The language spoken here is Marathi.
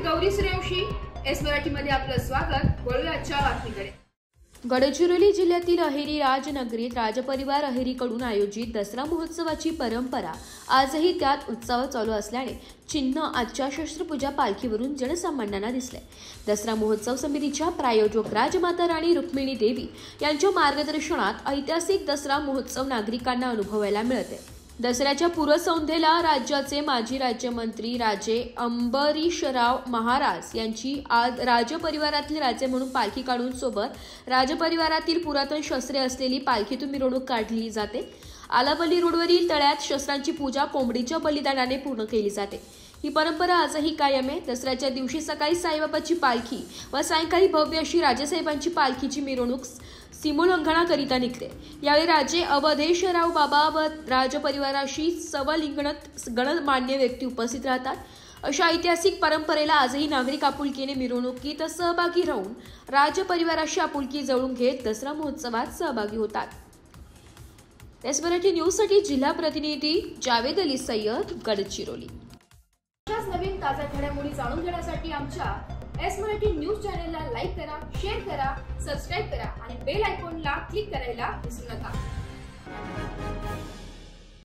गौरी सूर्यवंशी एस मराठीमध्ये आपलं स्वागत। वळूया आजच्या बातमीकडे। गडचिरोली जिल्ह्यातील अहेरी राजनगरीत राजपरिवार अहेरीकडून आयोजित दसरा महोत्सवाची परंपरा आजही त्यात उत्साह चालू असल्याने चिन्ह आजच्या शस्त्रपूजा पालखीवरून जनसामान्यांना दिसले। दसरा महोत्सव समितीच्या प्रायोजक राजमाता राणी रुक्मिणी देवी यांच्या मार्गदर्शनात ऐतिहासिक दसरा महोत्सव नागरिकांना अनुभवायला मिळते। दसऱ्याच्या पूर्वसंध्येला राज्याचे माजी राज्यमंत्री राजे अंबरीशराव महाराज यांची आज राजपरिवारातील राजे म्हणून पालखी काढून सोबत राजपरिवारातील पुरातन शस्त्रे असलेली पालखीतून मिरवणूक काढली जाते। आलापल्ली रोडवरील तळ्यात शस्त्रांची पूजा कोंबडीच्या बलिदानाने पूर्ण केली जाते। ही परंपरा आजही कायम आहे। दसऱ्याच्या दिवशी सकाळी साईबाबाची पालखी व सायंकाळी भव्य अशी राजेसाहेबांची पालखीची मिरवणूक सीमोल्लंघनाकरिता निघते। यावेळी राजे अवधेशराव बाबा व राजपरिवाराशी सवलिंगणत गणमान्य व्यक्ती उपस्थित राहतात। अशा ऐतिहासिक परंपरेला आजही नागरिक आपुलकीने मिरवणुकीत सहभागी राहून राजपरिवाराशी आपुलकी जळून घेत दसरा महोत्सवात सहभागी होतात। एस मराठी न्यूजसाठी जिल्हा प्रतिनिधी जावेद अली सय्यद, गडचिरोली। नवीन ताज्या घडामोडी जाणून घेण्यासाठी आमच्या एस मराठी न्यूज चॅनलला लाईक करा, शेअर करा, सबस्क्राइब करा आणि बेल आयकॉनला क्लिक करायला विसरू नका।